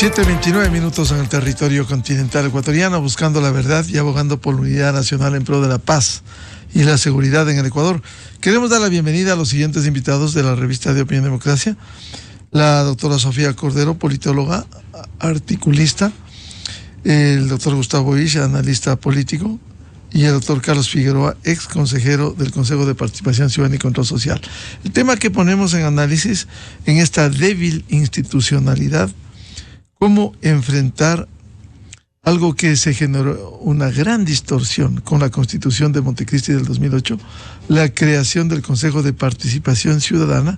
7:29 en el territorio continental ecuatoriano, buscando la verdad y abogando por la unidad nacional en pro de la paz y la seguridad en el Ecuador. Queremos dar la bienvenida a los siguientes invitados de la revista de Opinión Democracia: la doctora Sofía Cordero, politóloga, articulista; el doctor Gustavo Isch, analista político; y el doctor Carlos Figueroa, ex consejero del Consejo de Participación Ciudadana y Control Social. El tema que ponemos en análisis en esta débil institucionalidad: cómo enfrentar algo que se generó una gran distorsión con la Constitución de Montecristi del 2008, la creación del Consejo de Participación Ciudadana,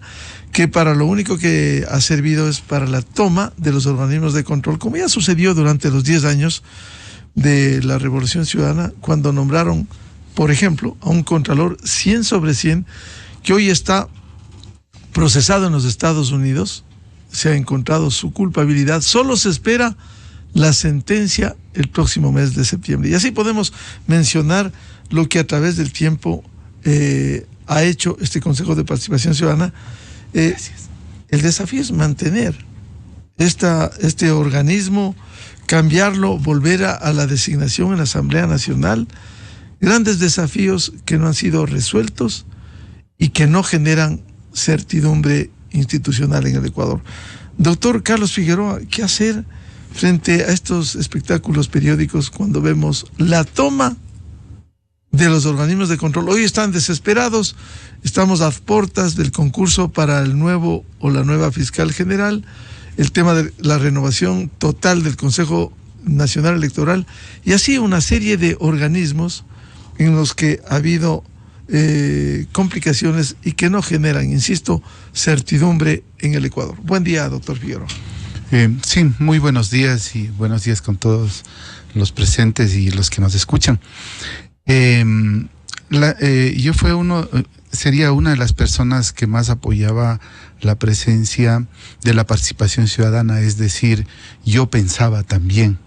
que para lo único que ha servido es para la toma de los organismos de control, como ya sucedió durante los 10 años de la Revolución Ciudadana, cuando nombraron, por ejemplo, a un contralor 100 sobre 100, que hoy está procesado en los Estados Unidos. Se ha encontrado su culpabilidad, solo se espera la sentencia el próximo mes de septiembre. Y así podemos mencionar lo que a través del tiempo ha hecho este Consejo de Participación Ciudadana. El desafío es mantener este organismo, cambiarlo, volver a la designación en la Asamblea Nacional. Grandes desafíos que no han sido resueltos y que no generan certidumbre institucional en el Ecuador. Doctor Carlos Figueroa, ¿qué hacer frente a estos espectáculos periódicos cuando vemos la toma de los organismos de control? Hoy están desesperados, estamos a puertas del concurso para el nuevo o la nueva fiscal general, el tema de la renovación total del Consejo Nacional Electoral, y así una serie de organismos en los que ha habido complicaciones y que no generan, insisto, certidumbre en el Ecuador. Buen día, doctor Figueroa. Sí, muy buenos días, y buenos días con todos los presentes y los que nos escuchan. Yo sería una de las personas que más apoyaba la presencia de la participación ciudadana, es decir, yo pensaba también,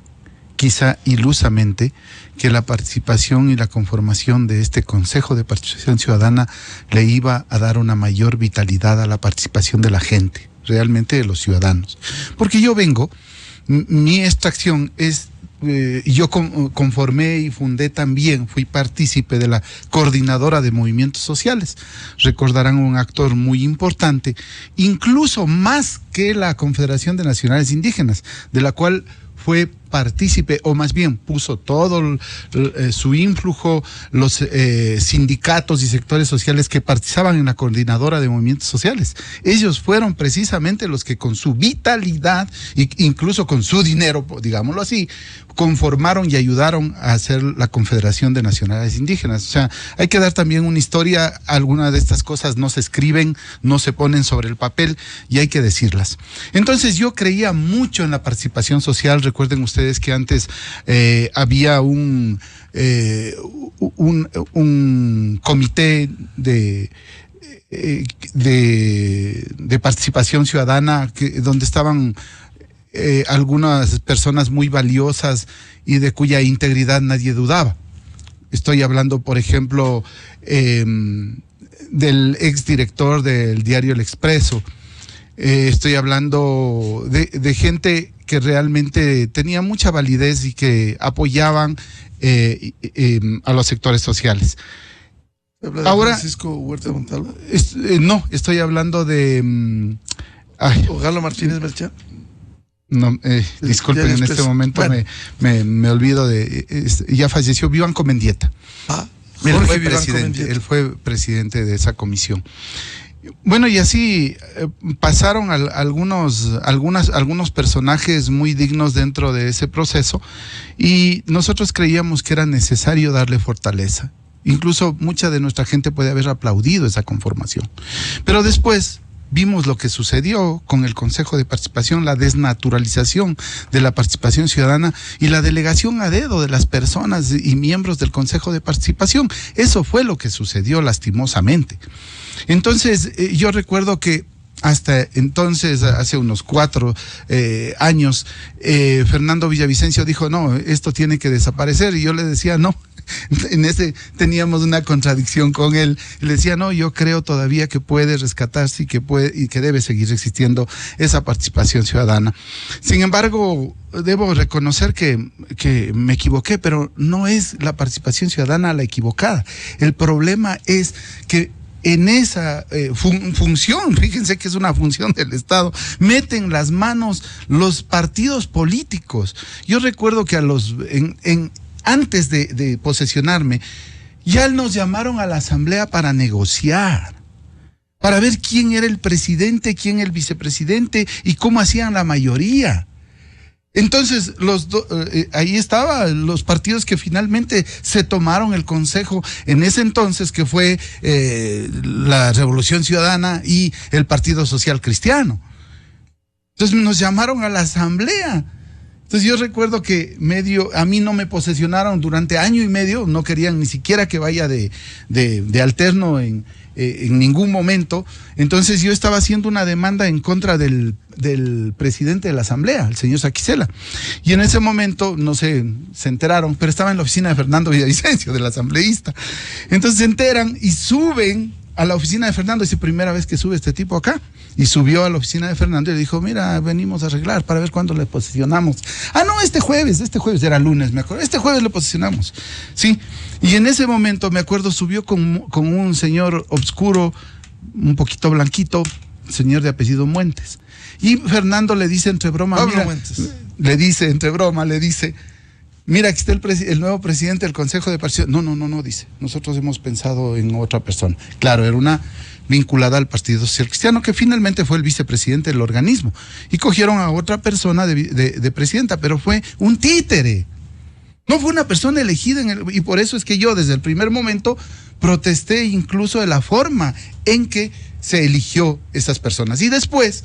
quizá ilusamente, que la participación y la conformación de este Consejo de Participación Ciudadana le iba a dar una mayor vitalidad a la participación de la gente, realmente de los ciudadanos. Porque yo vengo, mi extracción es, yo conformé y fundé también, fui partícipe de la coordinadora de movimientos sociales. Recordarán un actor muy importante, incluso más que la Confederación de Nacionales Indígenas, de la cual fue partícipe, o más bien puso todo su influjo, los sindicatos y sectores sociales que participaban en la coordinadora de movimientos sociales. Ellos fueron precisamente los que con su vitalidad e incluso con su dinero, digámoslo así, conformaron y ayudaron a hacer la Confederación de Nacionales Indígenas. O sea, hay que dar también una historia. Algunas de estas cosas no se escriben, no se ponen sobre el papel, y hay que decirlas. Entonces yo creía mucho en la participación social. Recuerden ustedes que antes había un comité de participación ciudadana donde estaban algunas personas muy valiosas y de cuya integridad nadie dudaba. Estoy hablando, por ejemplo, del exdirector del diario El Expreso. Estoy hablando de gente que realmente tenía mucha validez y que apoyaban a los sectores sociales. Ahora, Francisco Huerta Montalvo. No, estoy hablando de Galo Martínez Melchán. No, disculpen, en este momento bueno, me olvido ya falleció Vivanco Mendieta. Él fue presidente de esa comisión. Bueno, y así pasaron algunos personajes muy dignos dentro de ese proceso, y nosotros creíamos que era necesario darle fortaleza. Incluso mucha de nuestra gente puede haber aplaudido esa conformación. Pero después vimos lo que sucedió con el Consejo de Participación, la desnaturalización de la participación ciudadana y la delegación a dedo de las personas y miembros del Consejo de Participación. Eso fue lo que sucedió lastimosamente. Entonces, yo recuerdo que hasta entonces, hace unos 4 años, Fernando Villavicencio dijo, no, esto tiene que desaparecer, y yo le decía, no, En ese teníamos una contradicción con él. Le decía, no, yo creo todavía que puede rescatarse y que debe seguir existiendo esa participación ciudadana. Sin embargo, debo reconocer que me equivoqué, pero no es la participación ciudadana la equivocada. El problema es que en esa función, fíjense que es una función del Estado, meten las manos los partidos políticos. Yo recuerdo que antes de posesionarme, ya nos llamaron a la asamblea para negociar, para ver quién era el presidente, quién el vicepresidente y cómo hacían la mayoría. Entonces, ahí estaban los partidos que finalmente se tomaron el consejo en ese entonces, que fue la Revolución Ciudadana y el Partido Social Cristiano. Entonces nos llamaron a la asamblea. Entonces yo recuerdo que a mí no me posesionaron durante año y medio, no querían ni siquiera que vaya de alterno en ningún momento. Entonces yo estaba haciendo una demanda en contra del presidente de la asamblea, el señor Saquicela. Y en ese momento, no sé, se enteraron, pero estaba en la oficina de Fernando Villavicencio, del asambleísta. Entonces se enteran y suben a la oficina de Fernando. Es la primera vez que sube este tipo acá. Y subió a la oficina de Fernando y le dijo, mira, venimos a arreglar para ver cuándo le posicionamos. Ah, no, este jueves era lunes, me acuerdo. Este jueves le posicionamos. Sí. Y en ese momento, me acuerdo, subió con un señor obscuro, un poquito blanquito, señor de apellido Muentes. Y Fernando le dice entre broma, le dice, mira, aquí está el nuevo presidente del Consejo de Participación. No, dice, nosotros hemos pensado en otra persona. Claro, era una vinculada al Partido Social Cristiano, que finalmente fue el vicepresidente del organismo. Y cogieron a otra persona de presidenta, pero fue un títere. No fue una persona elegida y por eso es que yo desde el primer momento protesté incluso de la forma en que se eligió esas personas. Y después,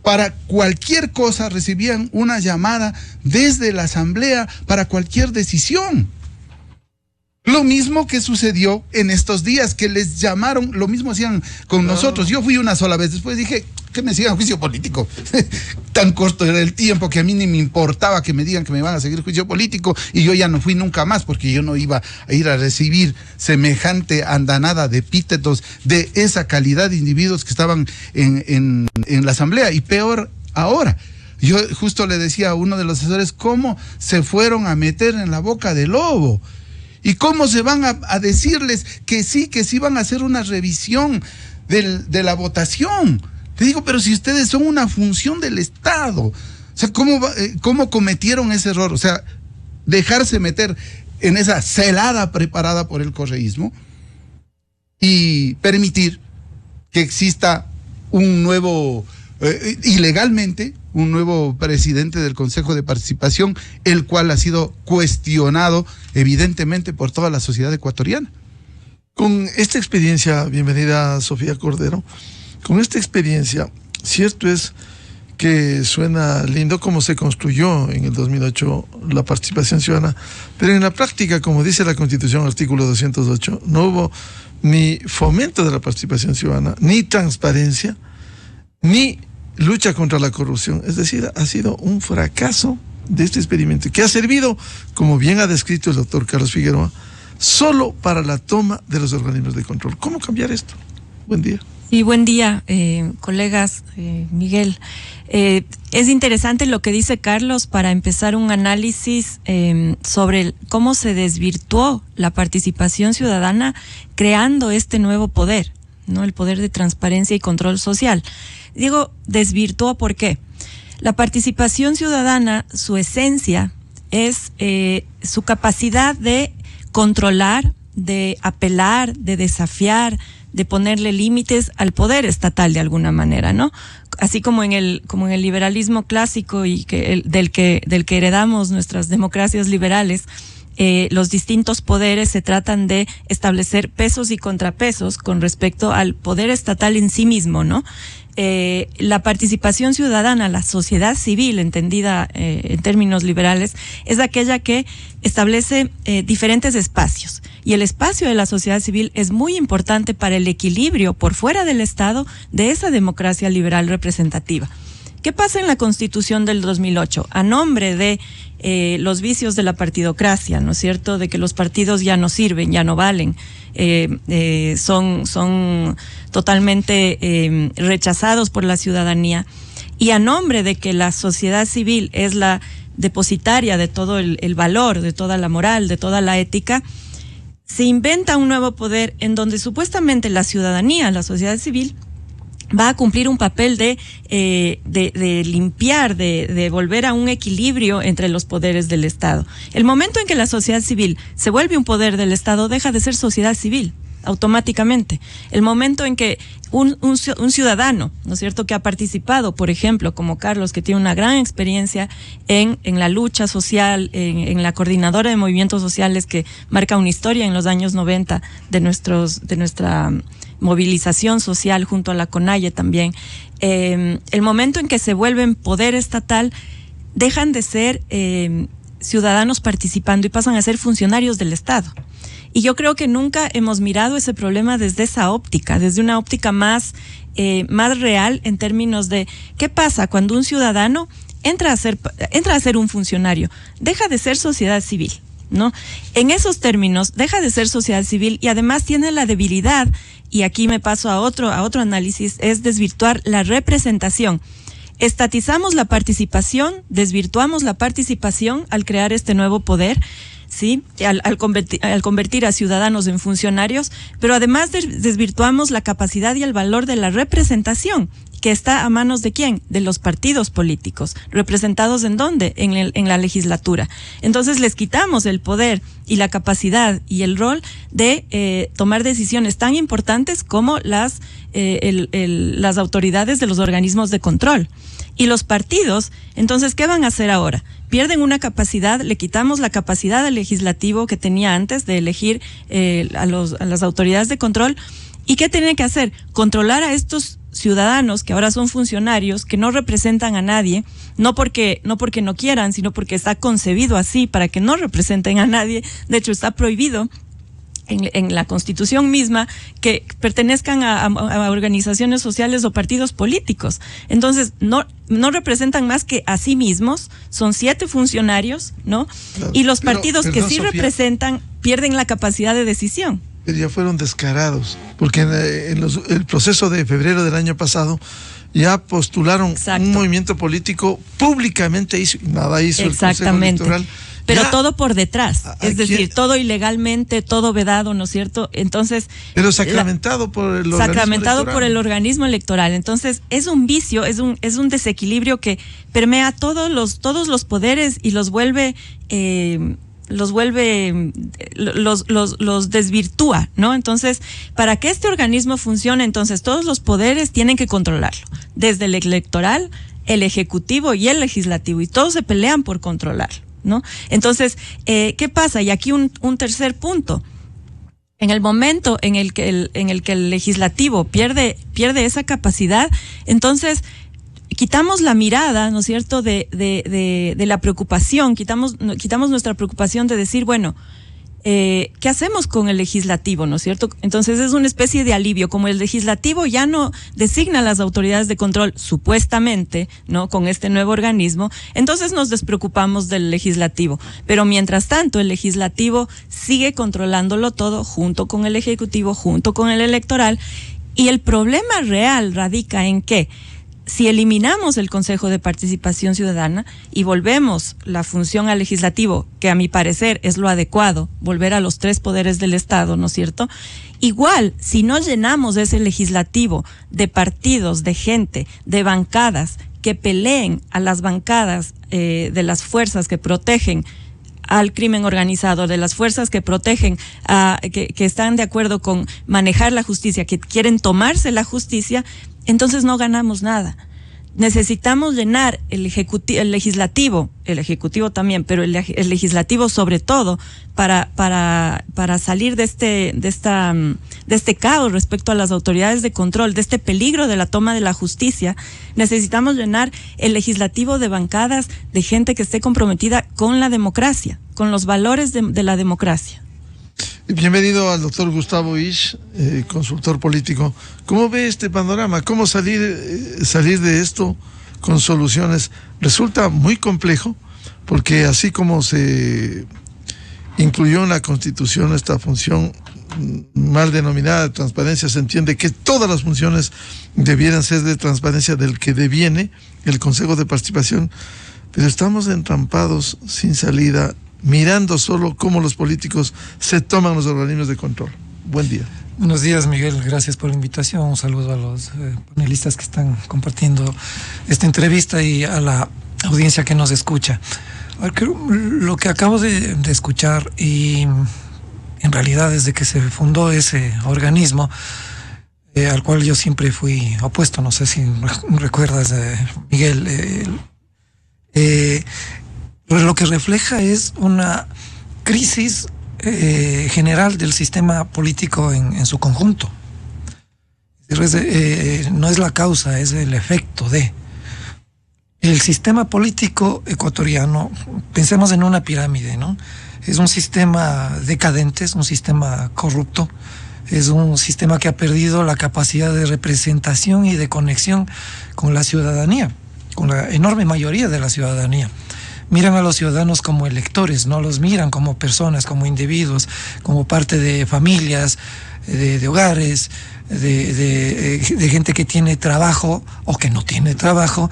para cualquier cosa, recibían una llamada desde la asamblea para cualquier decisión. Lo mismo que sucedió en estos días, que les llamaron, lo mismo hacían con nosotros. Yo fui una sola vez, después dije, que me sigan juicio político. Tan corto era el tiempo que a mí ni me importaba que me digan que me van a seguir juicio político, y yo ya no fui nunca más, porque yo no iba a ir a recibir semejante andanada de epítetos de esa calidad de individuos que estaban en la asamblea, y peor ahora. Yo justo le decía a uno de los asesores cómo se fueron a meter en la boca del lobo. ¿Y cómo se van a decirles que sí van a hacer una revisión de la votación? Te digo, pero si ustedes son una función del Estado, o sea, ¿cómo cometieron ese error? O sea, dejarse meter en esa celada preparada por el correísmo y permitir que exista un nuevo, ilegalmente, un nuevo presidente del Consejo de Participación, el cual ha sido cuestionado evidentemente por toda la sociedad ecuatoriana. Con esta experiencia, bienvenida Sofía Cordero, con esta experiencia, cierto es que suena lindo cómo se construyó en el 2008 la participación ciudadana, pero en la práctica, como dice la Constitución, artículo 208, no hubo ni fomento de la participación ciudadana, ni transparencia, ni lucha contra la corrupción. Es decir, ha sido un fracaso de este experimento, que ha servido, como bien ha descrito el doctor Carlos Figueroa, solo para la toma de los organismos de control. ¿Cómo cambiar esto? Buen día. Sí, buen día, colegas, Miguel. Es interesante lo que dice Carlos para empezar un análisis sobre cómo se desvirtuó la participación ciudadana creando este nuevo poder, ¿no? El poder de transparencia y control social. Digo, desvirtuó, ¿por qué? La participación ciudadana, su esencia es su capacidad de controlar, de apelar, de desafiar, de ponerle límites al poder estatal de alguna manera, ¿no? Así como en el liberalismo clásico y del que heredamos nuestras democracias liberales, los distintos poderes se tratan de establecer pesos y contrapesos con respecto al poder estatal en sí mismo, ¿no? La participación ciudadana, la sociedad civil, entendida en términos liberales, es aquella que establece diferentes espacios. Y el espacio de la sociedad civil es muy importante para el equilibrio por fuera del Estado de esa democracia liberal representativa. ¿Qué pasa en la Constitución del 2008? A nombre de los vicios de la partidocracia, ¿no es cierto? De que los partidos ya no sirven, ya no valen, son totalmente rechazados por la ciudadanía, y a nombre de que la sociedad civil es la depositaria de todo el valor, de toda la moral, de toda la ética, se inventa un nuevo poder en donde supuestamente la ciudadanía, la sociedad civil, va a cumplir un papel de limpiar, de volver a un equilibrio entre los poderes del Estado. El momento en que la sociedad civil se vuelve un poder del Estado, deja de ser sociedad civil automáticamente. El momento en que un ciudadano, ¿no es cierto?, que ha participado, por ejemplo, como Carlos, que tiene una gran experiencia en la lucha social, en la coordinadora de movimientos sociales que marca una historia en los años 90 de nuestra movilización social junto a la CONAIE también, el momento en que se vuelven poder estatal, dejan de ser ciudadanos participando y pasan a ser funcionarios del Estado. Y yo creo que nunca hemos mirado ese problema desde esa óptica, desde una óptica más real en términos de qué pasa cuando un ciudadano entra a ser un funcionario, deja de ser sociedad civil, ¿no? En esos términos, deja de ser sociedad civil y además tiene la debilidad, y aquí me paso a otro análisis, es desvirtuar la representación. Estatizamos la participación, desvirtuamos la participación al crear este nuevo poder, ¿sí? Al convertir a ciudadanos en funcionarios, pero además desvirtuamos la capacidad y el valor de la representación, que está a manos de ¿quién? De los partidos políticos. ¿Representados en dónde? En la legislatura. Entonces les quitamos el poder y la capacidad y el rol de tomar decisiones tan importantes como las autoridades de los organismos de control. Y los partidos, entonces, ¿qué van a hacer ahora? Pierden una capacidad, le quitamos la capacidad al legislativo que tenía antes de elegir a las autoridades de control. ¿Y qué tienen que hacer? Controlar a estos ciudadanos que ahora son funcionarios, que no representan a nadie, no porque no quieran, sino porque está concebido así para que no representen a nadie. De hecho, está prohibido en la Constitución misma que pertenezcan a organizaciones sociales o partidos políticos. Entonces, no representan más que a sí mismos, son 7 funcionarios, ¿no? Y los partidos que sí, Sofía, representan pierden la capacidad de decisión. Pero ya fueron descarados, porque en el proceso de febrero del año pasado ya postularon un movimiento político, públicamente nada hizo el Consejo Electoral. Pero todo por detrás, es decir, todo ilegalmente, todo vedado, ¿no es cierto? Entonces, pero sacramentado por el organismo electoral. Entonces, es un vicio, es un desequilibrio que permea todos los poderes y los desvirtúa, ¿no? Entonces, para que este organismo funcione, entonces todos los poderes tienen que controlarlo, desde el electoral, el ejecutivo y el legislativo, y todos se pelean por controlarlo, ¿no? Entonces, ¿qué pasa? Y aquí un tercer punto. En el momento en el que el legislativo pierde esa capacidad, entonces quitamos la mirada, ¿no es cierto?, de la preocupación, quitamos nuestra preocupación de decir, bueno, ¿qué hacemos con el legislativo, no es cierto? Entonces es una especie de alivio, como el legislativo ya no designa a las autoridades de control, supuestamente, ¿no?, con este nuevo organismo, entonces nos despreocupamos del legislativo. Pero mientras tanto, el legislativo sigue controlándolo todo, junto con el ejecutivo, junto con el electoral, y el problema real radica en que si eliminamos el Consejo de Participación Ciudadana y volvemos la función al legislativo, que a mi parecer es lo adecuado, volver a los 3 poderes del Estado, ¿no es cierto? Igual, si no llenamos ese legislativo de partidos, de gente, de bancadas que peleen a las bancadas de las fuerzas que protegen al crimen organizado, de las fuerzas que protegen, que están de acuerdo con manejar la justicia, que quieren tomarse la justicia, entonces no ganamos nada. Necesitamos llenar el legislativo, el ejecutivo también, pero el legislativo sobre todo, para salir de este caos respecto a las autoridades de control, de este peligro de la toma de la justicia. Necesitamos llenar el legislativo de bancadas de gente que esté comprometida con la democracia, con los valores de la democracia. Bienvenido al doctor Gustavo Isch, consultor político. ¿Cómo ve este panorama? ¿Cómo salir de esto? con soluciones. Resulta muy complejo porque así como se incluyó en la Constitución esta función mal denominada de transparencia, se entiende que todas las funciones debieran ser de transparencia, del que deviene el Consejo de Participación, pero estamos entrampados sin salida, mirando solo cómo los políticos se toman los organismos de control. Buen día. Buenos días, Miguel. Gracias por la invitación. Un saludo a los panelistas que están compartiendo esta entrevista y a la audiencia que nos escucha. Lo que acabo de escuchar, y en realidad desde que se fundó ese organismo, al cual yo siempre fui opuesto, no sé si recuerdas, Miguel, lo que refleja es una crisis general del sistema político en su conjunto. No es la causa, es el efecto de. El sistema político ecuatoriano, pensemos en una pirámide, ¿no? Es un sistema decadente, es un sistema corrupto, es un sistema que ha perdido la capacidad de representación y de conexión con la ciudadanía, con la enorme mayoría de la ciudadanía. Miran a los ciudadanos como electores, no los miran como personas, como individuos, como parte de familias, de hogares, de gente que tiene trabajo o que no tiene trabajo,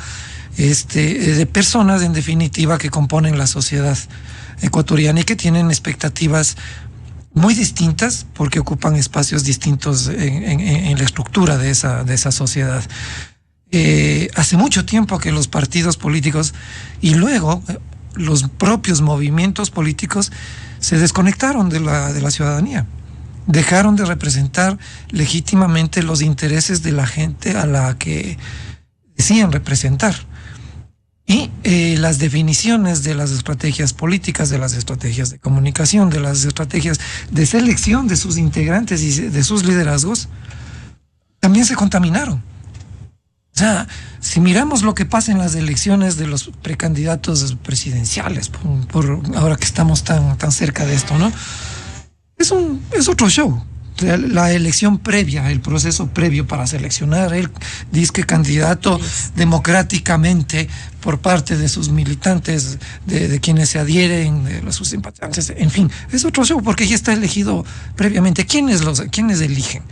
de personas en definitiva que componen la sociedad ecuatoriana y que tienen expectativas muy distintas porque ocupan espacios distintos en la estructura de esa sociedad. Hace mucho tiempo que los partidos políticos y luego los propios movimientos políticos se desconectaron de la ciudadanía, dejaron de representar legítimamente los intereses de la gente a la que decían representar. Y las definiciones de las estrategias políticas, de las estrategias de comunicación, de las estrategias de selección de sus integrantes y de sus liderazgos, también se contaminaron. O sea, si miramos lo que pasa en las elecciones de los precandidatos presidenciales, por ahora que estamos tan cerca de esto, ¿no? Es otro show. La elección previa, el proceso previo para seleccionar el disque candidato democráticamente por parte de sus militantes, de quienes se adhieren, de sus simpatizantes, en fin, es otro show porque ya está elegido previamente. ¿Quiénes eligen?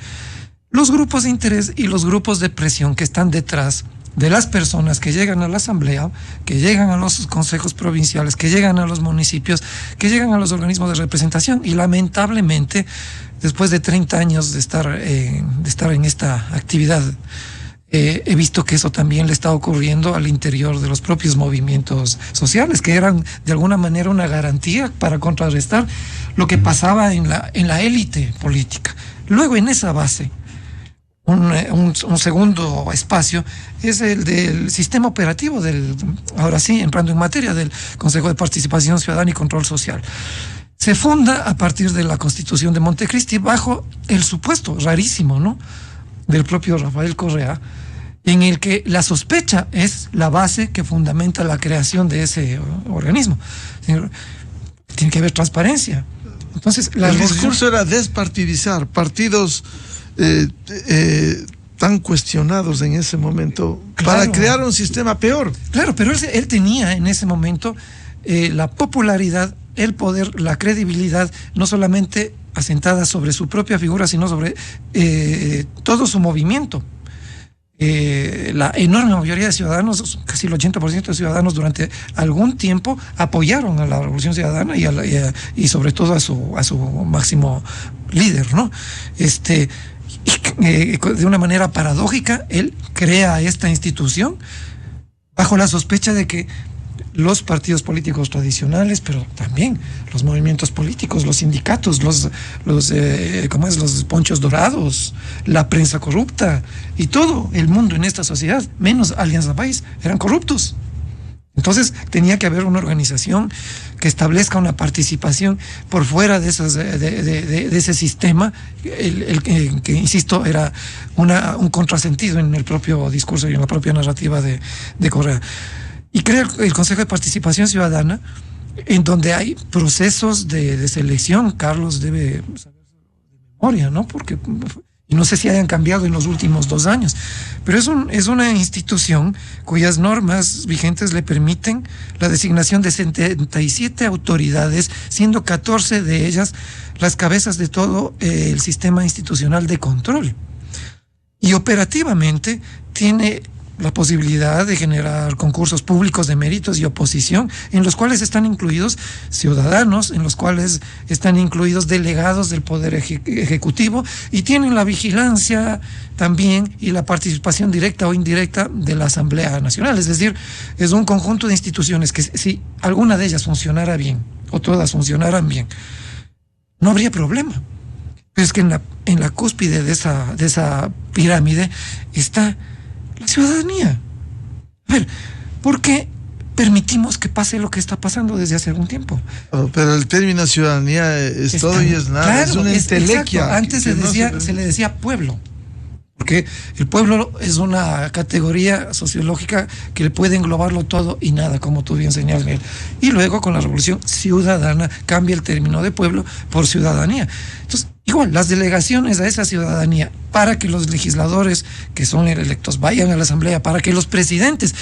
Los grupos de interés y los grupos de presión que están detrás de las personas que llegan a la asamblea, que llegan a los consejos provinciales, que llegan a los municipios, que llegan a los organismos de representación. Y lamentablemente, después de 30 años de estar en esta actividad, he visto que eso también le está ocurriendo al interior de los propios movimientos sociales, que eran de alguna manera una garantía para contrarrestar lo que pasaba en la élite política. Luego, en esa base, un segundo espacio es el del sistema operativo ahora sí, entrando en materia, del Consejo de Participación Ciudadana y Control Social. Se funda a partir de la Constitución de Montecristi bajo el supuesto rarísimo, ¿no?, del propio Rafael Correa, en el que la sospecha es la base que fundamenta la creación de ese organismo. Tiene que haber transparencia. Entonces, el discurso era despartidizar partidos tan cuestionados en ese momento, claro, para crear un sistema peor. Claro, pero él tenía en ese momento la popularidad, el poder, la credibilidad, no solamente asentada sobre su propia figura, sino sobre todo su movimiento. La enorme mayoría de ciudadanos, casi el 80% de ciudadanos durante algún tiempo apoyaron a la Revolución Ciudadana y sobre todo a su máximo líder, ¿no? De una manera paradójica, él crea esta institución bajo la sospecha de que los partidos políticos tradicionales, pero también los movimientos políticos, los sindicatos, los ponchos dorados, la prensa corrupta y todo el mundo en esta sociedad, menos Alianza País, eran corruptos. Entonces tenía que haber una organización que establezca una participación por fuera de ese sistema, que insisto, era un contrasentido en el propio discurso y en la propia narrativa de Correa. Y crea el Consejo de Participación Ciudadana, en donde hay procesos de selección. Carlos debe saber de memoria, ¿no? Porque Y no sé si hayan cambiado en los últimos 2 años, pero es una institución cuyas normas vigentes le permiten la designación de 77 autoridades, siendo 14 de ellas las cabezas de todo el sistema institucional de control. Y operativamente tiene la posibilidad de generar concursos públicos de méritos y oposición, en los cuales están incluidos ciudadanos, en los cuales están incluidos delegados del Poder Ejecutivo, y tienen la vigilancia también y la participación directa o indirecta de la Asamblea Nacional. Es decir, es un conjunto de instituciones que, si alguna de ellas funcionara bien, o todas funcionaran bien, no habría problema. Pero es que en la cúspide de esa pirámide está la ciudadanía. A ver, ¿por qué permitimos que pase lo que está pasando desde hace algún tiempo? Pero el término ciudadanía es todo y es nada, claro, es una entelequia. Antes se le decía pueblo, porque el pueblo es una categoría sociológica que puede englobarlo todo y nada, como tú bien señalas, Miguel. Y luego, con la Revolución Ciudadana, cambia el término de pueblo por ciudadanía. Entonces, igual, las delegaciones a esa ciudadanía, para que los legisladores que son electos vayan a la Asamblea, para que los presidentes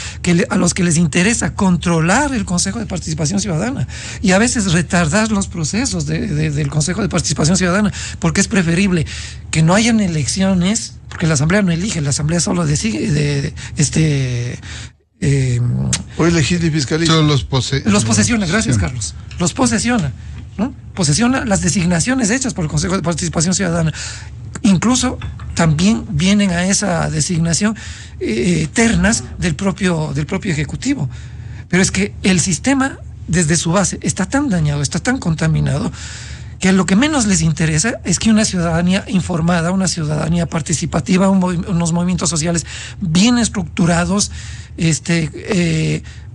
a los que les interesa controlar el Consejo de Participación Ciudadana y a veces retardar los procesos del Consejo de Participación Ciudadana, porque es preferible que no hayan elecciones, porque la Asamblea no elige, la Asamblea solo decide Hoy legisla y fiscaliza. Los posesiona, gracias, sí. Carlos. Los posesiona, ¿no? Posesiona las designaciones hechas por el Consejo de Participación Ciudadana. Incluso también vienen a esa designación ternas del propio Ejecutivo. Pero es que el sistema, desde su base, está tan dañado, está tan contaminado, que lo que menos les interesa es que una ciudadanía informada, una ciudadanía participativa, unos movimientos sociales bien estructurados,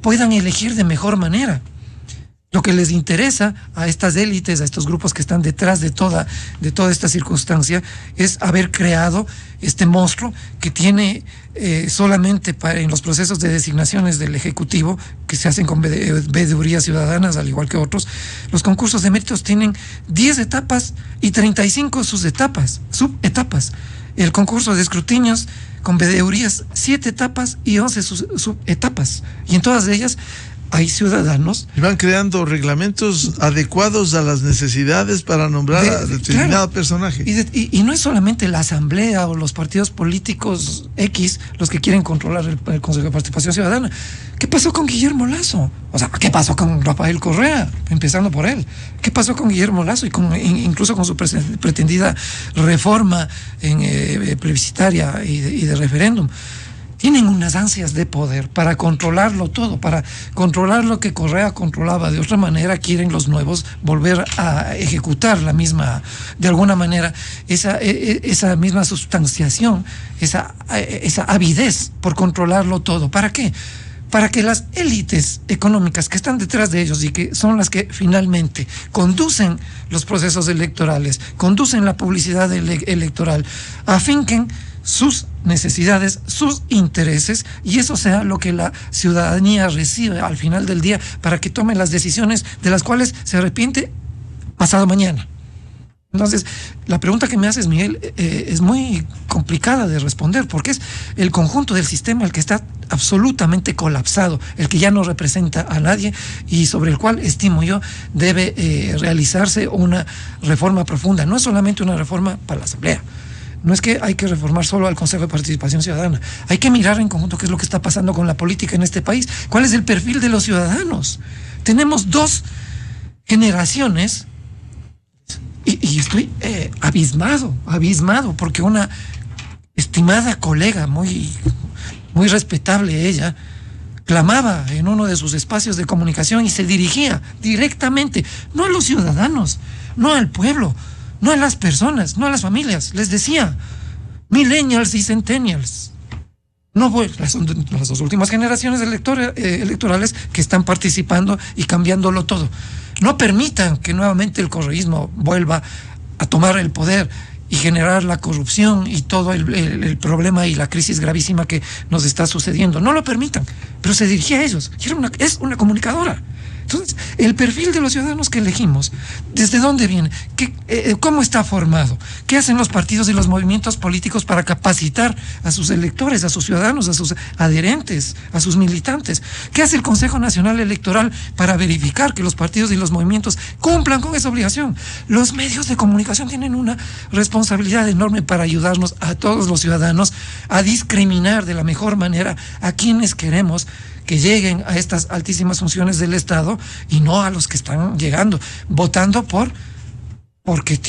puedan elegir de mejor manera. Lo que les interesa a estas élites, a estos grupos que están detrás de toda esta circunstancia, es haber creado este monstruo que tiene solamente en los procesos de designaciones del Ejecutivo, que se hacen con veedurías ciudadanas, al igual que otros. Los concursos de méritos tienen 10 etapas y 35 subetapas. El concurso de escrutinios con veedurías, 7 etapas y 11 subetapas. Y en todas ellas hay ciudadanos. Y van creando reglamentos adecuados a las necesidades para nombrar a determinado personaje. Y no es solamente la Asamblea o los partidos políticos X los que quieren controlar el Consejo de Participación Ciudadana. ¿Qué pasó con Guillermo Lasso? O sea, ¿qué pasó con Rafael Correa? Empezando por él. ¿Qué pasó con Guillermo Lasso y incluso con su pretendida reforma plebiscitaria y de referéndum? Tienen unas ansias de poder para controlarlo todo, para controlar lo que Correa controlaba de otra manera. Quieren los nuevos volver a ejecutar de alguna manera, esa misma sustanciación, esa avidez por controlarlo todo. ¿Para qué? Para que las élites económicas que están detrás de ellos y que son las que finalmente conducen los procesos electorales, conducen la publicidad electoral, afinquen sus necesidades, sus intereses, y eso sea lo que la ciudadanía recibe al final del día para que tome las decisiones de las cuales se arrepiente pasado mañana. Entonces, la pregunta que me haces, Miguel, es muy complicada de responder, porque es el conjunto del sistema el que está absolutamente colapsado, el que ya no representa a nadie y sobre el cual, estimo yo, debe realizarse una reforma profunda. No es solamente una reforma para la Asamblea. No es que hay que reformar solo al Consejo de Participación Ciudadana. Hay que mirar en conjunto qué es lo que está pasando con la política en este país. ¿Cuál es el perfil de los ciudadanos? Tenemos 2 generaciones y estoy abismado, porque una estimada colega, muy respetable ella, clamaba en uno de sus espacios de comunicación y se dirigía directamente, no a los ciudadanos, no al pueblo, no a las personas, no a las familias. Les decía, millennials y centennials. Son las 2 últimas generaciones electorales que están participando y cambiándolo todo. No permitan que nuevamente el correísmo vuelva a tomar el poder y generar la corrupción y todo el problema y la crisis gravísima que nos está sucediendo. No lo permitan. Pero se dirigía a ellos. Y es una comunicadora. Entonces, el perfil de los ciudadanos que elegimos, ¿desde dónde viene? ¿Cómo está formado? ¿Qué hacen los partidos y los movimientos políticos para capacitar a sus electores, a sus ciudadanos, a sus adherentes, a sus militantes? ¿Qué hace el Consejo Nacional Electoral para verificar que los partidos y los movimientos cumplan con esa obligación? Los medios de comunicación tienen una responsabilidad enorme para ayudarnos a todos los ciudadanos a discriminar de la mejor manera a quienes queremos que lleguen a estas altísimas funciones del Estado y no a los que están llegando, votando porque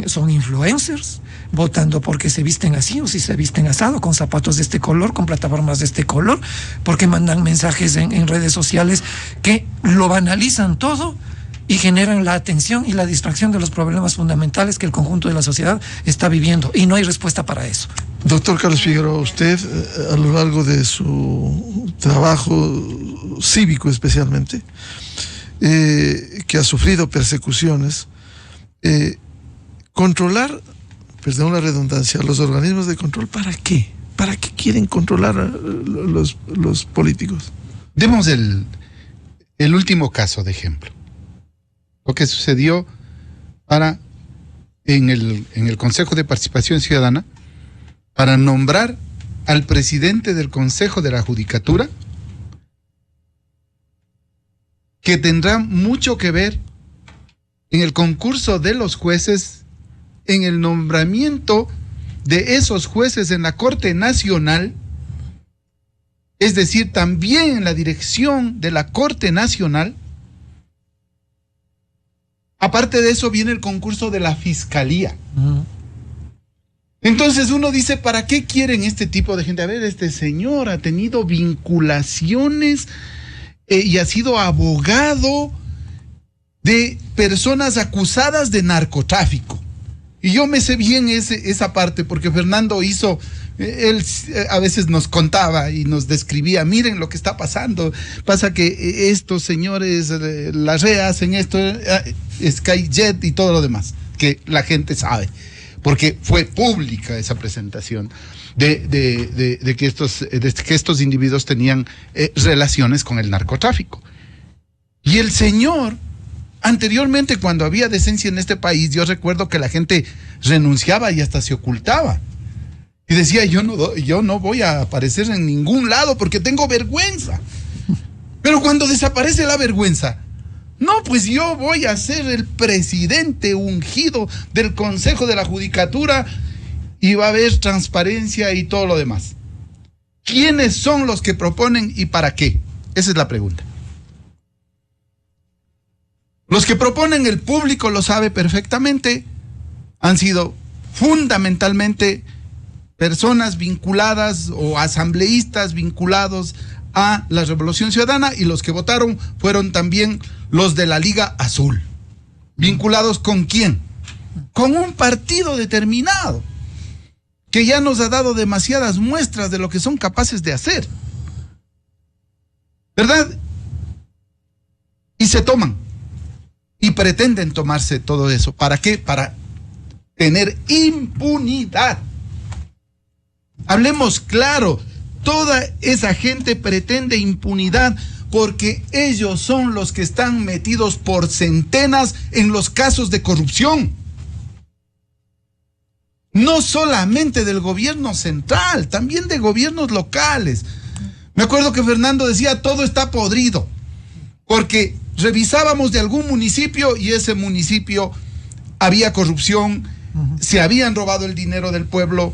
son influencers, votando porque se visten así o si se visten asado, con zapatos de este color, con plataformas de este color, porque mandan mensajes en redes sociales que lo banalizan todo y generan la atención y la distracción de los problemas fundamentales que el conjunto de la sociedad está viviendo, y no hay respuesta para eso. Doctor Carlos Figueroa, usted a lo largo de su trabajo cívico especialmente, que ha sufrido persecuciones, controlar, perdón la redundancia, los organismos de control, ¿para qué? ¿Para qué quieren controlar a los políticos? Demos el último caso de ejemplo. Lo que sucedió en el Consejo de Participación Ciudadana para nombrar al presidente del Consejo de la Judicatura, que tendrá mucho que ver en el concurso de los jueces, en el nombramiento de esos jueces en la Corte Nacional, es decir, también en la dirección de la Corte Nacional. Aparte de eso viene el concurso de la Fiscalía. Entonces uno dice, ¿para qué quieren este tipo de gente? A ver, este señor ha tenido vinculaciones y ha sido abogado de personas acusadas de narcotráfico. Y yo me sé bien esa parte, porque Fernando él a veces nos contaba y nos describía, miren lo que está pasando, pasa que estos señores, la REA hacen esto, SkyJet y todo lo demás, que la gente sabe, porque fue pública esa presentación de que estos individuos tenían relaciones con el narcotráfico. Y el señor, anteriormente, cuando había decencia en este país, yo recuerdo que la gente renunciaba y hasta se ocultaba. Y decía, yo no voy a aparecer en ningún lado porque tengo vergüenza. Pero cuando desaparece la vergüenza, no, pues yo voy a ser el presidente ungido del Consejo de la Judicatura y va a haber transparencia y todo lo demás. ¿Quiénes son los que proponen y para qué? Esa es la pregunta. Los que proponen, el público lo sabe perfectamente, han sido fundamentalmente personas vinculadas o asambleístas vinculados a la Revolución Ciudadana, y los que votaron fueron también los de la Liga Azul. ¿Vinculados con quién? Con un partido determinado, que ya nos ha dado demasiadas muestras de lo que son capaces de hacer, ¿verdad? Y se toman y pretenden tomarse todo eso. ¿Para qué? Para tener impunidad. Hablemos claro, toda esa gente pretende impunidad porque ellos son los que están metidos por centenas en los casos de corrupción. No solamente del gobierno central, también de gobiernos locales. Me acuerdo que Fernando decía, todo está podrido, porque revisábamos de algún municipio y ese municipio había corrupción, se habían robado el dinero del pueblo.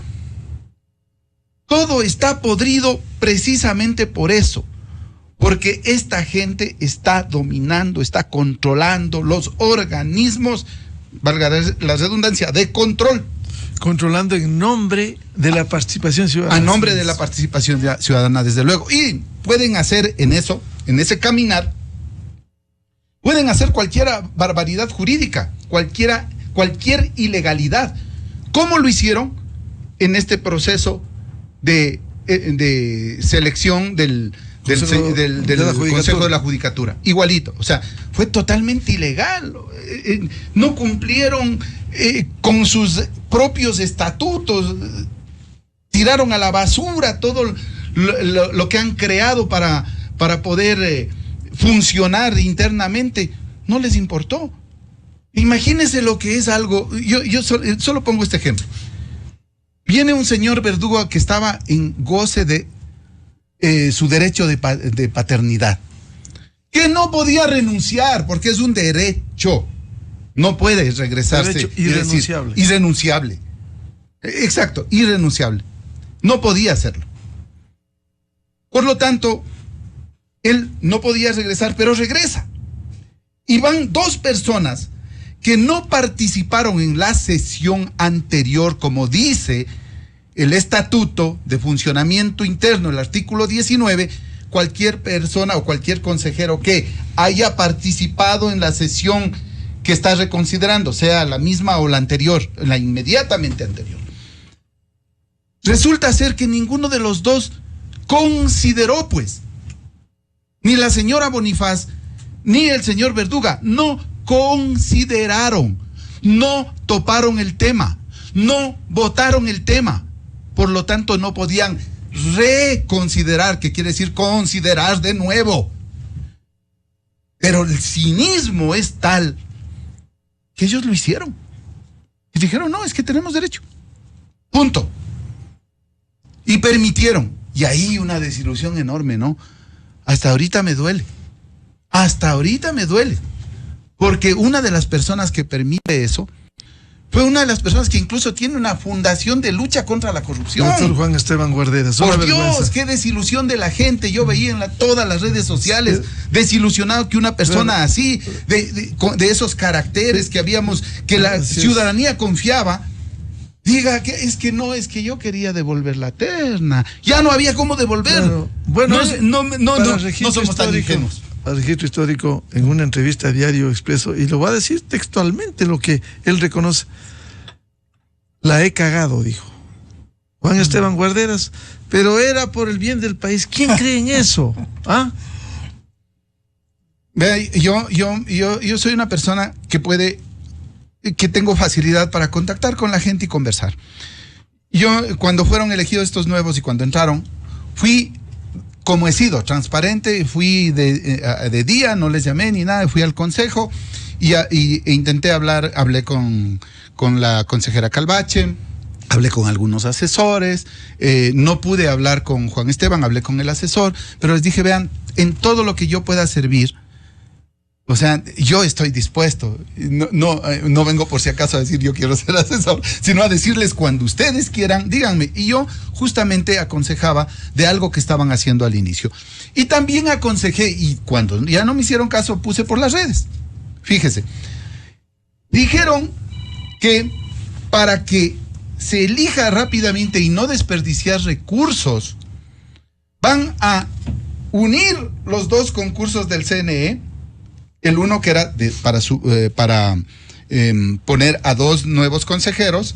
Todo está podrido precisamente por eso, porque esta gente está dominando, está controlando los organismos, valga la redundancia, de control. Controlando en nombre de la participación ciudadana. A nombre de la participación ciudadana, desde luego. Y pueden hacer en ese caminar, pueden hacer cualquier barbaridad jurídica, cualquier ilegalidad, como lo hicieron en este proceso de selección del Consejo de la Judicatura. Igualito, o sea, fue totalmente ilegal. No cumplieron con sus propios estatutos, tiraron a la basura todo lo que han creado para poder funcionar internamente, no les importó. Imagínense lo que es algo. Yo solo pongo este ejemplo. Viene un señor Verdugo que estaba en goce de su derecho de paternidad, que no podía renunciar porque es un derecho. No puede regresarse. Derecho irrenunciable. Irrenunciable. Exacto, irrenunciable. No podía hacerlo. Por lo tanto, él no podía regresar, pero regresa. Y van dos personas que no participaron en la sesión anterior, como dice el Estatuto de Funcionamiento Interno, el artículo 19, cualquier persona o cualquier consejero que haya participado en la sesión que está reconsiderando, sea la misma o la anterior, la inmediatamente anterior. Resulta ser que ninguno de los dos consideró, pues, ni la señora Bonifaz, ni el señor Verduga, no consideraron, no toparon el tema, no votaron el tema, por lo tanto no podían reconsiderar, que quiere decir considerar de nuevo. Pero el cinismo es tal que ellos lo hicieron y dijeron, no, es que tenemos derecho, punto, y permitieron. Y ahí una desilusión enorme, ¿no? Hasta ahorita me duele, porque una de las personas que permite eso fue una de las personas que incluso tiene una fundación de lucha contra la corrupción. Doctor Juan Esteban Guarderas. Por Dios, qué desilusión de la gente. Yo veía en todas las redes sociales desilusionado que una persona así, de esos caracteres que habíamos, que la ciudadanía confiaba, diga que es que yo quería devolver la terna. Ya no había cómo devolver. Bueno, no somos tan ingenuos. Al registro histórico, en una entrevista a Diario Expreso, y lo va a decir textualmente lo que él reconoce. La he cagado, dijo Juan Esteban Guarderas, pero era por el bien del país. ¿Quién cree en eso? ¿Ah? Yo soy una persona que tengo facilidad para contactar con la gente y conversar. Yo, cuando fueron elegidos estos nuevos y cuando entraron, fui, como he sido, transparente, fui de día, no les llamé ni nada, fui al consejo e intenté hablé con la consejera Calvache, hablé con algunos asesores, no pude hablar con Juan Esteban, hablé con el asesor, pero les dije, vean, en todo lo que yo pueda servir, o sea, yo estoy dispuesto, no vengo por si acaso a decir yo quiero ser asesor, sino a decirles cuando ustedes quieran, díganme. Y yo justamente aconsejaba de algo que estaban haciendo al inicio. Y también aconsejé, y cuando ya no me hicieron caso, puse por las redes. Fíjese, dijeron que para que se elija rápidamente y no desperdiciar recursos, van a unir los dos concursos del CNE. El uno que era para poner a 2 nuevos consejeros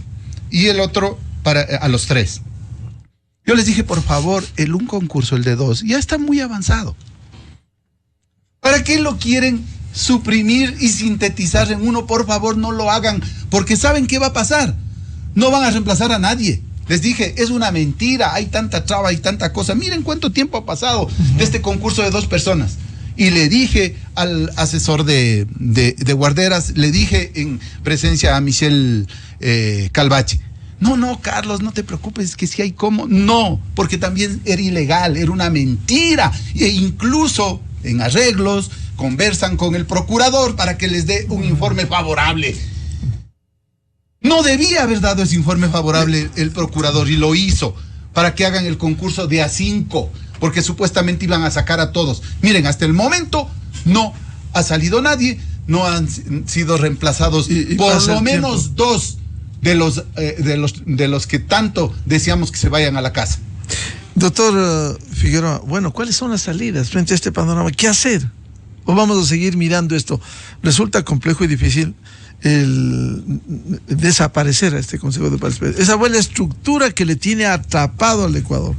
y el otro a los 3. Yo les dije, por favor, un concurso, el de 2, ya está muy avanzado. ¿Para qué lo quieren suprimir y sintetizar en uno? Por favor, no lo hagan, porque ¿saben qué va a pasar? No van a reemplazar a nadie. Les dije, es una mentira, hay tanta traba, hay tanta cosa. Miren cuánto tiempo ha pasado de este concurso de 2 personas. Y le dije al asesor de Guarderas, le dije en presencia a Michelle Calvache, no, Carlos, no te preocupes, que si hay cómo. No, porque también era ilegal, era una mentira. E incluso en arreglos conversan con el procurador para que les dé un informe favorable. No debía haber dado ese informe favorable el procurador y lo hizo para que hagan el concurso de A5. Porque supuestamente iban a sacar a todos. Miren, hasta el momento no ha salido nadie, no han sido reemplazados por lo menos 2 de los que tanto deseamos que se vayan a la casa. Doctor Figueroa, bueno, ¿cuáles son las salidas frente a este panorama? ¿Qué hacer? ¿O vamos a seguir mirando esto? Resulta complejo y difícil el desaparecer a este Consejo de Participación. Esa buena estructura que le tiene atrapado al Ecuador.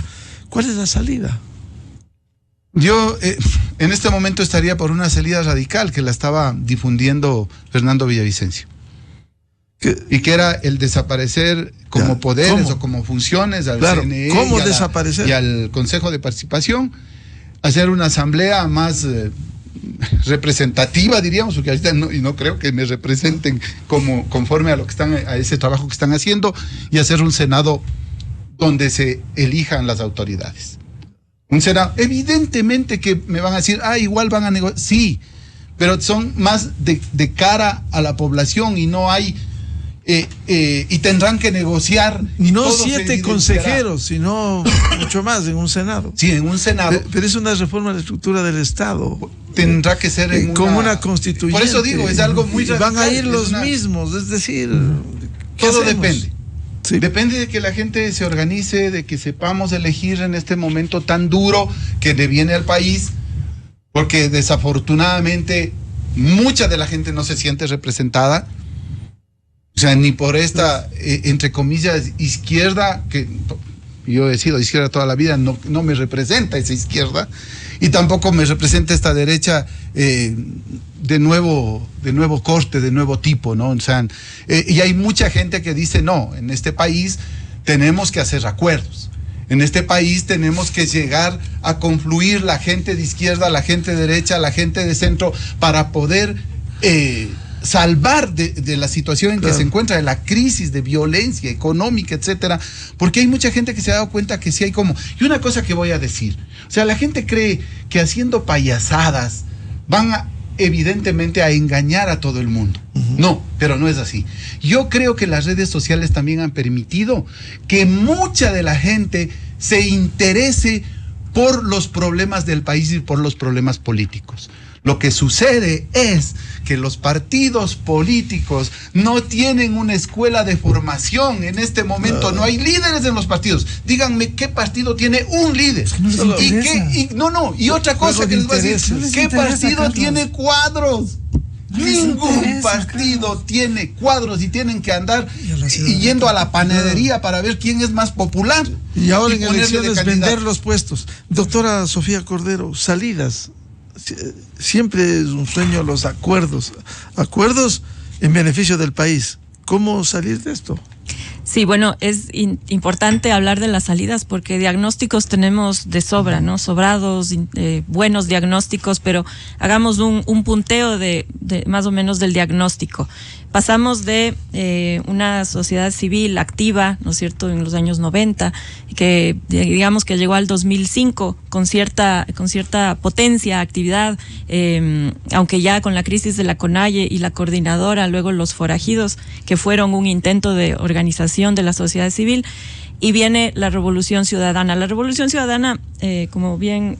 ¿Cuál es la salida? Yo en este momento estaría por una salida radical que la estaba difundiendo Fernando Villavicencio. Y que era el desaparecer como poderes o como funciones al CNE ¿cómo desaparecer? Y al Consejo de Participación, hacer una asamblea más representativa, diríamos, porque ahorita no creo que me representen conforme a lo que a ese trabajo que están haciendo, y hacer un Senado donde se elijan las autoridades. Un Senado, evidentemente que me van a decir, igual van a negociar, sí, pero son más de cara a la población, y no hay, y tendrán que negociar. Y no 7 consejeros, sino mucho más en un Senado. Sí, en un Senado. Pero es una reforma de la estructura del Estado. Tendrá que ser como una constituyente. Por eso digo, es algo muy radical. Van a ir los mismos, es decir, todo depende. Sí. Depende de que la gente se organice, de que sepamos elegir en este momento tan duro que le viene al país, porque desafortunadamente mucha de la gente no se siente representada, o sea, ni por esta, entre comillas, izquierda, que yo he sido izquierda toda la vida, no me representa esa izquierda, y tampoco me representa esta derecha de nuevo corte, de nuevo tipo, ¿no? O sea, y hay mucha gente que dice, no, en este país tenemos que hacer acuerdos. En este país tenemos que llegar a confluir la gente de izquierda, la gente de derecha, la gente de centro, para poder salvar de la situación en que se encuentra, de la crisis de violencia económica, etcétera, porque hay mucha gente que se ha dado cuenta que sí hay como... Y una cosa que voy a decir, o sea, la gente cree que haciendo payasadas van evidentemente a engañar a todo el mundo. No, pero no es así. Yo creo que las redes sociales también han permitido que mucha de la gente se interese por los problemas del país y por los problemas políticos. Lo que sucede es que los partidos políticos no tienen una escuela de formación. En este momento no hay líderes en los partidos. Díganme qué partido tiene un líder. Y otra cosa que les voy a decir, ¿qué partido tiene cuadros? Ningún partido tiene cuadros, y tienen que andar yendo a la panadería para ver quién es más popular. Y ahora en elecciones vender los puestos. Doctora Sofía Cordero, salidas. Siempre es un sueño los acuerdos en beneficio del país. ¿Cómo salir de esto? Sí, bueno, es importante hablar de las salidas porque diagnósticos tenemos de sobra, ¿no? Sobrados, buenos diagnósticos, pero hagamos un punteo de más o menos del diagnóstico. Pasamos de una sociedad civil activa, ¿no es cierto?, en los años 90, que digamos que llegó al 2005 con cierta potencia, actividad, aunque ya con la crisis de la CONAIE y la coordinadora, luego los forajidos, que fueron un intento de organización de la sociedad civil, y viene la Revolución Ciudadana. La Revolución Ciudadana, como bien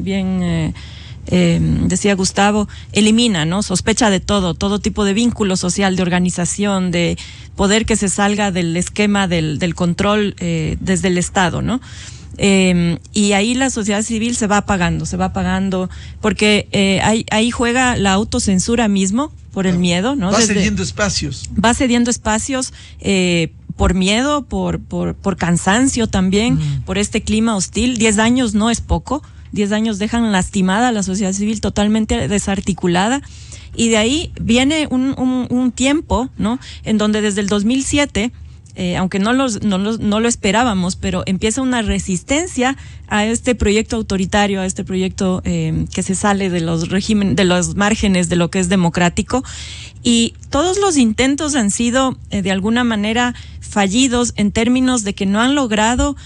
decía Gustavo, elimina, ¿no? Sospecha de todo tipo de vínculo social, de organización, de poder que se salga del esquema del control desde el Estado, ¿no? Y ahí la sociedad civil se va apagando, porque ahí juega la autocensura mismo, por el miedo, ¿no? Va cediendo espacios. Va cediendo espacios por miedo, por cansancio también, por este clima hostil. 10 años no es poco. 10 años dejan lastimada a la sociedad civil, totalmente desarticulada, y de ahí viene un tiempo, ¿no?, en donde desde el 2007, aunque no lo esperábamos, pero empieza una resistencia a este proyecto autoritario, a este proyecto que se sale de los márgenes de lo que es democrático, y todos los intentos han sido de alguna manera fallidos en términos de que no han logrado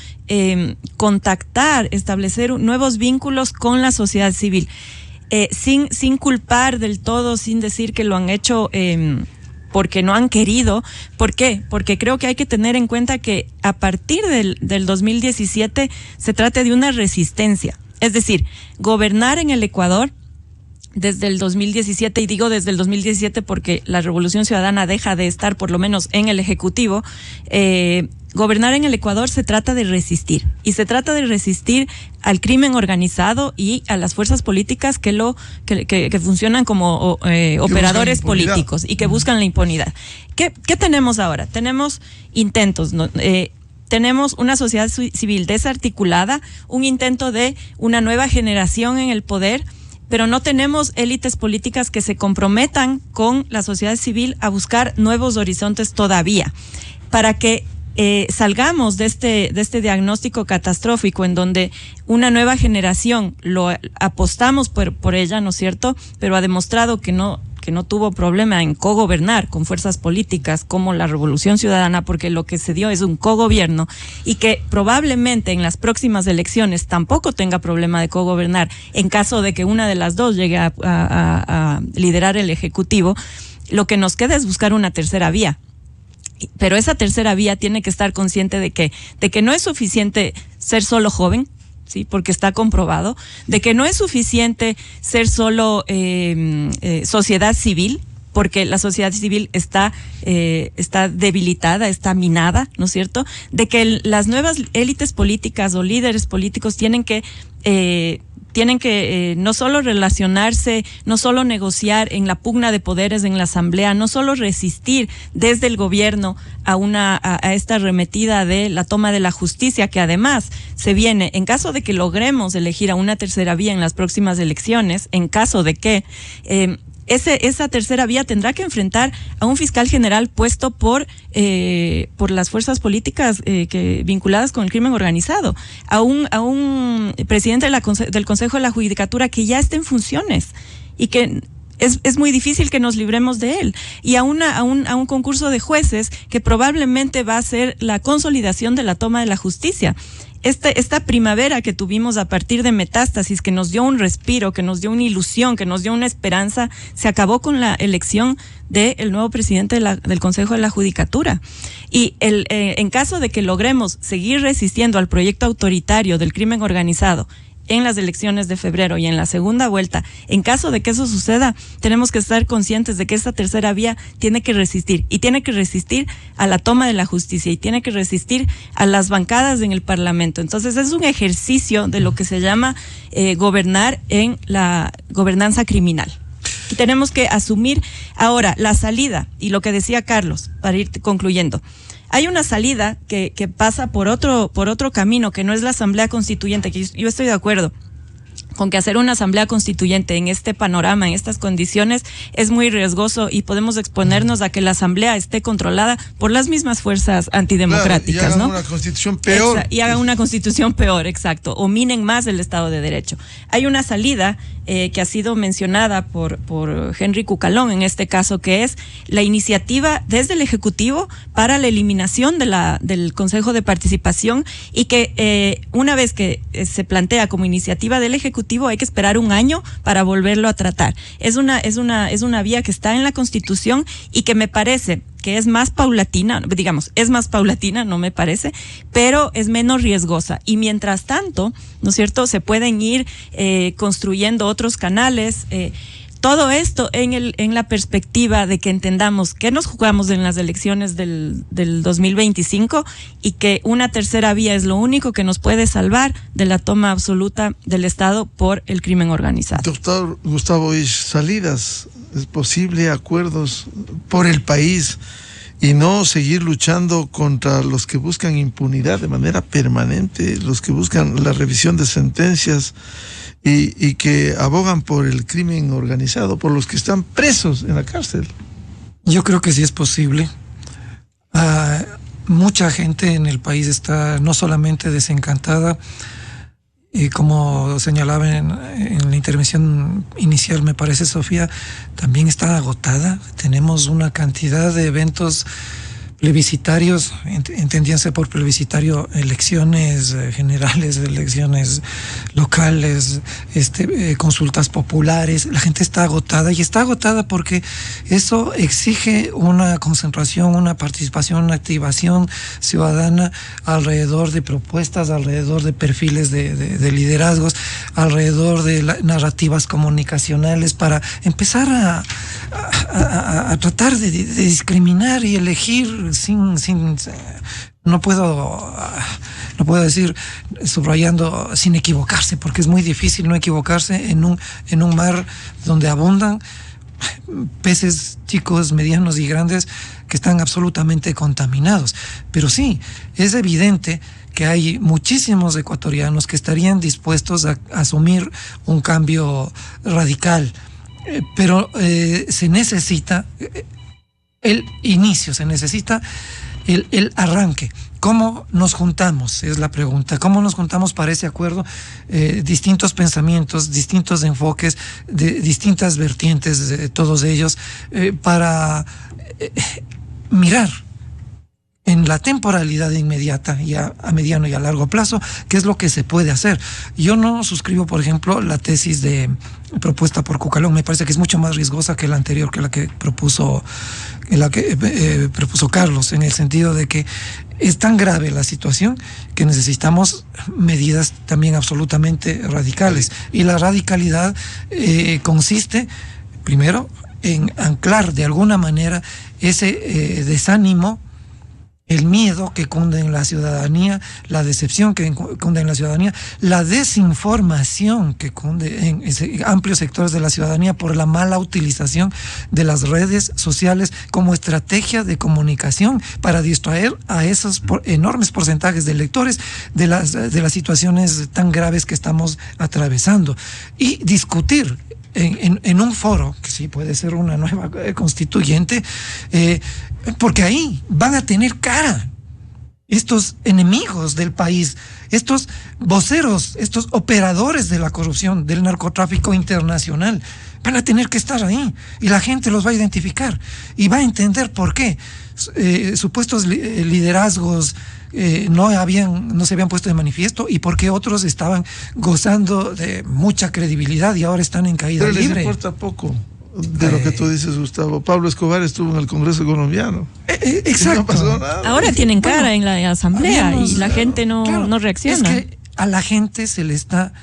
establecer nuevos vínculos con la sociedad civil, sin culpar del todo, sin decir que lo han hecho porque no han querido. ¿Por qué? Porque creo que hay que tener en cuenta que a partir del 2017 se trata de una resistencia. Es decir, gobernar en el Ecuador desde el 2017, y digo desde el 2017 porque la Revolución Ciudadana deja de estar por lo menos en el Ejecutivo, gobernar en el Ecuador se trata de resistir, y se trata de resistir al crimen organizado y a las fuerzas políticas que funcionan como operadores políticos y que buscan la impunidad. ¿Qué tenemos ahora? Tenemos intentos, ¿no? Tenemos una sociedad civil desarticulada, un intento de una nueva generación en el poder, pero no tenemos élites políticas que se comprometan con la sociedad civil a buscar nuevos horizontes todavía, para que salgamos de este diagnóstico catastrófico en donde una nueva generación apostamos por ella, ¿no es cierto? Pero ha demostrado que no tuvo problema en cogobernar con fuerzas políticas como la Revolución Ciudadana, porque lo que se dio es un cogobierno, y que probablemente en las próximas elecciones tampoco tenga problema de cogobernar en caso de que una de las dos llegue a liderar el Ejecutivo. Lo que nos queda es buscar una tercera vía. Pero esa tercera vía tiene que estar consciente de que no es suficiente ser solo joven, ¿sí? Porque está comprobado, de que no es suficiente ser solo sociedad civil, porque la sociedad civil está debilitada, está minada, ¿no es cierto? De que las nuevas élites políticas o líderes políticos tienen que no solo relacionarse, no solo negociar en la pugna de poderes en la asamblea, no solo resistir desde el gobierno a esta arremetida de la toma de la justicia, que además se viene, en caso de que logremos elegir a una tercera vía en las próximas elecciones, en caso de que esa tercera vía tendrá que enfrentar a un fiscal general puesto por las fuerzas políticas vinculadas con el crimen organizado, a un presidente del Consejo de la Judicatura que ya está en funciones y que es muy difícil que nos libremos de él, y a un concurso de jueces que probablemente va a ser la consolidación de la toma de la justicia. Esta primavera que tuvimos a partir de Metástasis, que nos dio un respiro, que nos dio una ilusión, que nos dio una esperanza, se acabó con la elección del nuevo presidente del Consejo de la Judicatura. Y en caso de que logremos seguir resistiendo al proyecto autoritario del crimen organizado en las elecciones de febrero y en la segunda vuelta, en caso de que eso suceda, tenemos que estar conscientes de que esta tercera vía tiene que resistir, y tiene que resistir a la toma de la justicia, y tiene que resistir a las bancadas en el Parlamento. Entonces es un ejercicio de lo que se llama gobernar en la gobernanza criminal. Y tenemos que asumir ahora la salida, y lo que decía Carlos, para ir concluyendo. Hay una salida que pasa por otro camino, que no es la Asamblea Constituyente, que yo estoy de acuerdo con que hacer una asamblea constituyente en este panorama, en estas condiciones, es muy riesgoso, y podemos exponernos a que la asamblea esté controlada por las mismas fuerzas antidemocráticas, claro, y hagan, ¿no? Una constitución peor. Y hagan una constitución peor, exacto, o minen más el Estado de Derecho. Hay una salida que ha sido mencionada por Henry Cucalón en este caso, que es la iniciativa desde el Ejecutivo para la eliminación del Consejo de Participación, y que una vez que se plantea como iniciativa del Ejecutivo, hay que esperar un año para volverlo a tratar. Es una vía que está en la Constitución, y que me parece que es más paulatina, no me parece, pero es menos riesgosa. Y mientras tanto, ¿no es cierto?, se pueden ir construyendo otros canales. Todo esto en la perspectiva de que entendamos que nos jugamos en las elecciones del 2025, y que una tercera vía es lo único que nos puede salvar de la toma absoluta del Estado por el crimen organizado. Doctor Gustavo Isch, salidas, es posible, acuerdos por el país, y no seguir luchando contra los que buscan impunidad de manera permanente, los que buscan la revisión de sentencias, y que abogan por el crimen organizado, por los que están presos en la cárcel. Yo creo que sí es posible. Mucha gente en el país está no solamente desencantada, como señalaba en la intervención inicial, me parece, Sofía, también está agotada. Tenemos una cantidad de eventos plebiscitarios, entendíanse por plebiscitario elecciones generales, elecciones locales, consultas populares. La gente está agotada, y está agotada porque eso exige una concentración, una participación, una activación ciudadana alrededor de propuestas, alrededor de perfiles de liderazgos, alrededor de narrativas comunicacionales, para empezar a tratar de discriminar y elegir no puedo decir, subrayando, sin equivocarse, porque es muy difícil no equivocarse en un mar donde abundan peces chicos, medianos y grandes que están absolutamente contaminados. Pero sí, es evidente que hay muchísimos ecuatorianos que estarían dispuestos a asumir un cambio radical, pero se necesita el inicio, se necesita el arranque. ¿Cómo nos juntamos? Es la pregunta. ¿Cómo nos juntamos para ese acuerdo? Distintos pensamientos, distintos enfoques, de distintas vertientes, de todos ellos, para mirar en la temporalidad inmediata y a mediano y a largo plazo, qué es lo que se puede hacer. Yo no suscribo, por ejemplo, la tesis propuesta por Cucalón. Me parece que es mucho más riesgosa que la anterior, que la que propuso Carlos, en el sentido de que es tan grave la situación que necesitamos medidas también absolutamente radicales. Y la radicalidad consiste, primero, en anclar de alguna manera ese desánimo, el miedo que cunde en la ciudadanía, la decepción que cunde en la ciudadanía, la desinformación que cunde en amplios sectores de la ciudadanía por la mala utilización de las redes sociales como estrategia de comunicación para distraer a esos enormes porcentajes de lectores de las situaciones tan graves que estamos atravesando. Y discutir en un foro, que sí puede ser una nueva constituyente, porque ahí van a tener cara estos enemigos del país, estos voceros, estos operadores de la corrupción, del narcotráfico internacional, van a tener que estar ahí y la gente los va a identificar y va a entender por qué supuestos liderazgos no se habían puesto de manifiesto y por qué otros estaban gozando de mucha credibilidad y ahora están en caída libre. Pero les importa poco de lo que tú dices, Gustavo. Pablo Escobar estuvo en el Congreso colombiano. Exacto. No pasó nada. Ahora tienen cara en la asamblea y la gente no reacciona. Es que a la gente se le está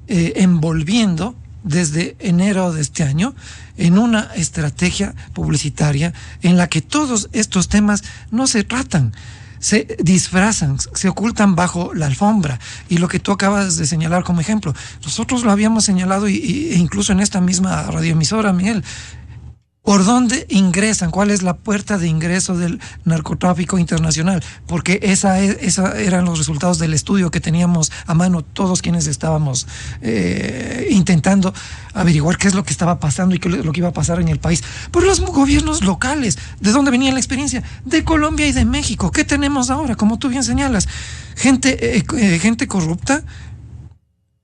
envolviendo desde enero de este año en una estrategia publicitaria en la que todos estos temas no se tratan, se disfrazan, se ocultan bajo la alfombra. Y lo que tú acabas de señalar como ejemplo, nosotros lo habíamos señalado e incluso en esta misma radioemisora, Miguel. ¿Por dónde ingresan? ¿Cuál es la puerta de ingreso del narcotráfico internacional? Porque esa eran los resultados del estudio que teníamos a mano todos quienes estábamos intentando averiguar qué es lo que estaba pasando y qué es lo que iba a pasar en el país. Por los gobiernos locales. ¿De dónde venía la experiencia? De Colombia y de México. ¿Qué tenemos ahora? Como tú bien señalas, gente corrupta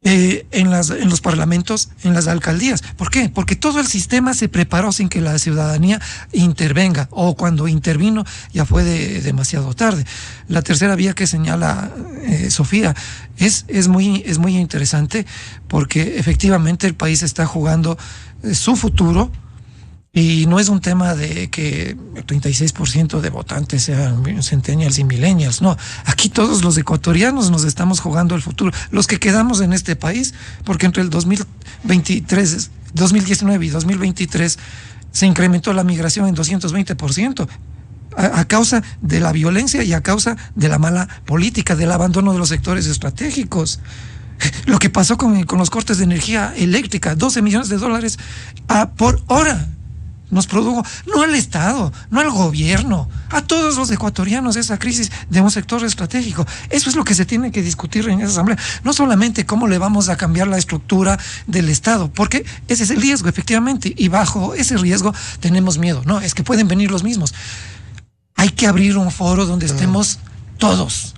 en los parlamentos, en las alcaldías. ¿Por qué? Porque todo el sistema se preparó sin que la ciudadanía intervenga, o cuando intervino ya fue demasiado tarde. La tercera vía que señala Sofía es muy interesante, porque efectivamente el país está jugando su futuro. Y no es un tema de que el 36% de votantes sean centennials y millennials, no. Aquí todos los ecuatorianos nos estamos jugando el futuro. Los que quedamos en este país, porque entre el 2019 y 2023 se incrementó la migración en 220%. A causa de la violencia y a causa de la mala política, del abandono de los sectores estratégicos. Lo que pasó con los cortes de energía eléctrica, $12 millones por hora. Nos produjo, no al Estado, no al gobierno, a todos los ecuatorianos, esa crisis de un sector estratégico. Eso es lo que se tiene que discutir en esa asamblea. No solamente cómo le vamos a cambiar la estructura del Estado, porque ese es el riesgo, efectivamente, y bajo ese riesgo tenemos miedo. No, es que pueden venir los mismos. Hay que abrir un foro donde estemos todos,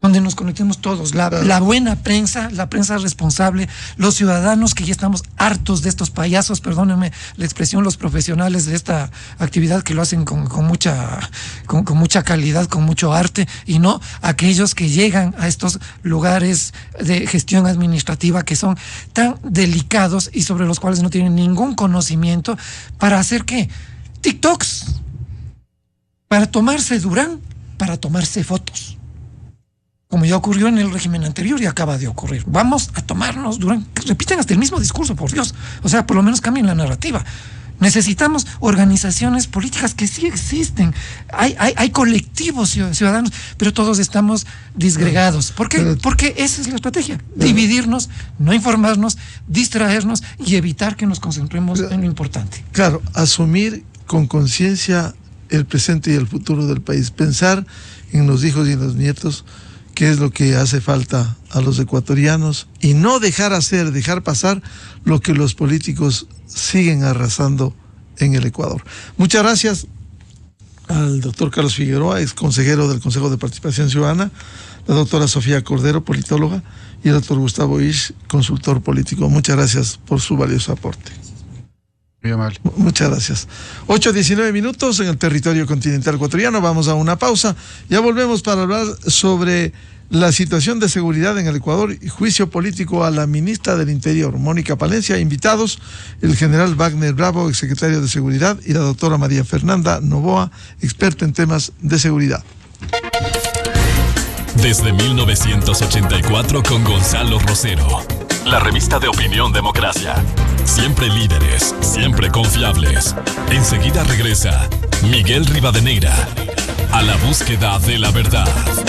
donde nos conectemos todos, la buena prensa, la prensa responsable, los ciudadanos que ya estamos hartos de estos payasos, perdónenme la expresión, los profesionales de esta actividad que lo hacen con mucha calidad, con mucho arte, y no aquellos que llegan a estos lugares de gestión administrativa que son tan delicados y sobre los cuales no tienen ningún conocimiento para hacer ¿qué? TikToks, para tomarse Durán, para tomarse fotos. Como ya ocurrió en el régimen anterior y acaba de ocurrir. Vamos a tomarnos repiten hasta el mismo discurso, por Dios. O sea, por lo menos cambien la narrativa. Necesitamos organizaciones políticas que sí existen. Hay colectivos ciudadanos, pero todos estamos disgregados. ¿Por qué? Porque esa es la estrategia. Dividirnos, no informarnos, distraernos y evitar que nos concentremos en lo importante. Claro, asumir con conciencia el presente y el futuro del país. Pensar en los hijos y en los nietos, qué es lo que hace falta a los ecuatorianos, y no dejar pasar lo que los políticos siguen arrasando en el Ecuador. Muchas gracias. al doctor Carlos Figueroa, ex consejero del Consejo de Participación Ciudadana, la doctora Sofía Cordero, politóloga, y el doctor Gustavo Isch, consultor político. Muchas gracias por su valioso aporte. Muy amable. Muchas gracias. 8:19 minutos en el territorio continental ecuatoriano. Vamos a una pausa. Ya volvemos para hablar sobre la situación de seguridad en el Ecuador y juicio político a la ministra del Interior, Mónica Palencia. Invitados, el general Wagner Bravo, exsecretario de Seguridad, y la doctora María Fernanda Novoa, experta en temas de seguridad. Desde 1984 con Gonzalo Rosero. La revista de opinión Democracia. Siempre líderes, siempre confiables. Enseguida regresa Miguel Rivadeneira a la búsqueda de la verdad.